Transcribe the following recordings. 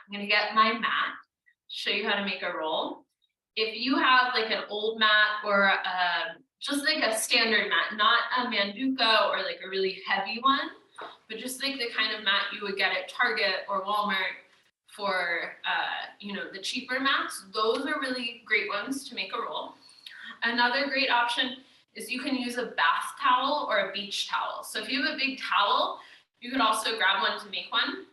I'm gonna get my mat, show you how to make a roll. If you have like an old mat or just like a standard mat, not a Manduka or like a really heavy one, but just like the kind of mat you would get at Target or Walmart for the cheaper mats, those are really great ones to make a roll. Another great option is you can use a bath towel or a beach towel. So if you have a big towel, you could also grab one to make one.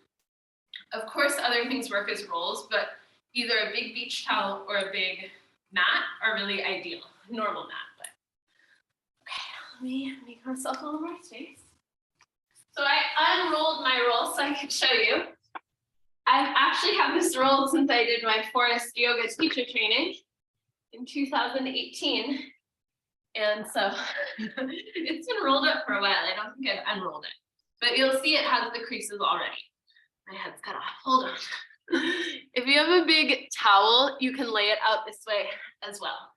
Of course, other things work as rolls, but either a big beach towel or a big mat are really ideal, normal mat. But okay, let me make myself a little more space. So I unrolled my roll so I could show you. I've actually had this roll since I did my Forrest Yoga teacher training in 2018. And so it's been rolled up for a while. I don't think I've unrolled it, but you'll see it has the creases already. My head's cut off, hold on. If you have a big towel, you can lay it out this way as well.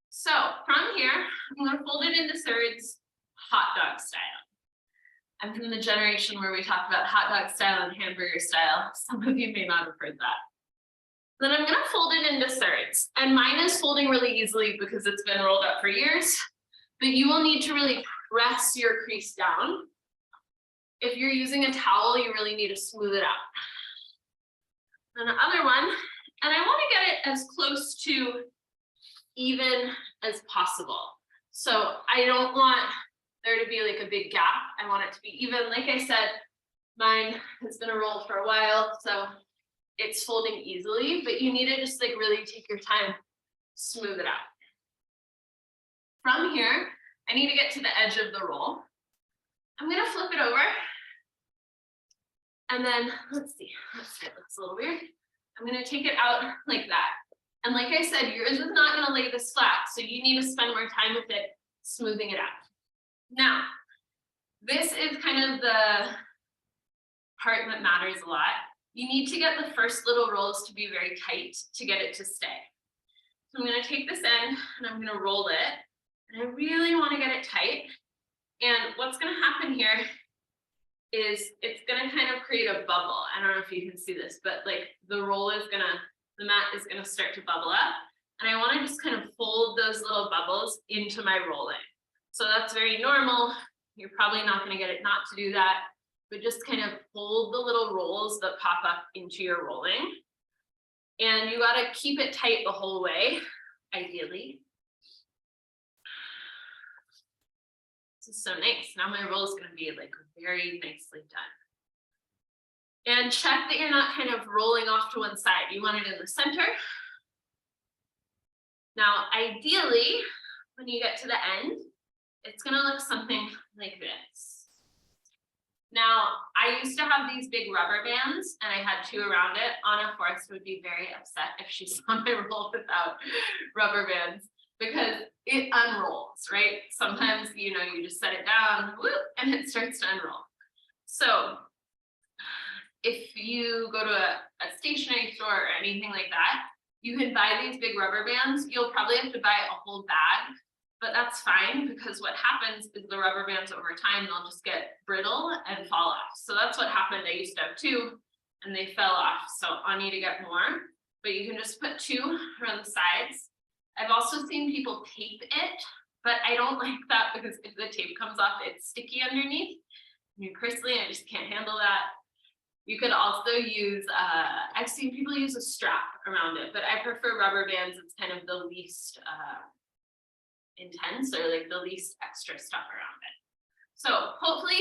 So from here, I'm gonna fold it into thirds, hot dog style. I'm from the generation where we talk about hot dog style and hamburger style. Some of you may not have heard that. Then I'm gonna fold it into thirds. And mine is folding really easily because it's been rolled up for years, but you will need to really press your crease down. If you're using a towel, you really need to smooth it out. And the other one, and I wanna get it as close to even as possible. So I don't want there to be like a big gap. I want it to be even. Like I said, mine has been a roll for a while, so it's folding easily, but you need to just like really take your time, smooth it out. From here, I need to get to the edge of the roll. I'm gonna flip it over. And then, let's see, that looks a little weird. I'm gonna take it out like that. And like I said, yours is not gonna lay this flat, so you need to spend more time with it, smoothing it out. Now, this is kind of the part that matters a lot. You need to get the first little rolls to be very tight to get it to stay. So I'm gonna take this end and I'm gonna roll it. And I really wanna get it tight. And what's gonna happen here is it's gonna kind of create a bubble. I don't know if you can see this, but like the mat is gonna start to bubble up. And I wanna just kind of fold those little bubbles into my rolling. So that's very normal. You're probably not gonna get it not to do that, but just kind of fold the little rolls that pop up into your rolling. And you gotta keep it tight the whole way, ideally. This is so nice. Now my roll is gonna be like very nicely done. And check that you're not kind of rolling off to one side. You want it in the center. Now, ideally, when you get to the end, it's gonna look something like this. Now, I used to have these big rubber bands and I had two around it. Anna Forrest would be very upset if she saw my roll without rubber bands because it unrolls, right? Sometimes, you just set it down, whoop, and it starts to unroll. So if you go to a stationery store or anything like that, you can buy these big rubber bands. You'll probably have to buy a whole bag, but that's fine because what happens is the rubber bands over time, they'll just get brittle and fall off. So that's what happened. I used to have two and they fell off. So I need to get more, but you can just put two around the sides. I've also seen people tape it, but I don't like that because if the tape comes off, it's sticky underneath. And crystally, I just can't handle that. You could also use, I've seen people use a strap around it, but I prefer rubber bands. It's kind of the least intense or like the least extra stuff around it. So hopefully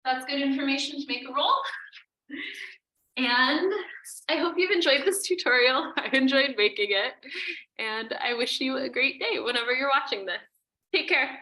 that's good information to make a roll. And I hope you've enjoyed this tutorial. I enjoyed making it. And I wish you a great day whenever you're watching this. Take care.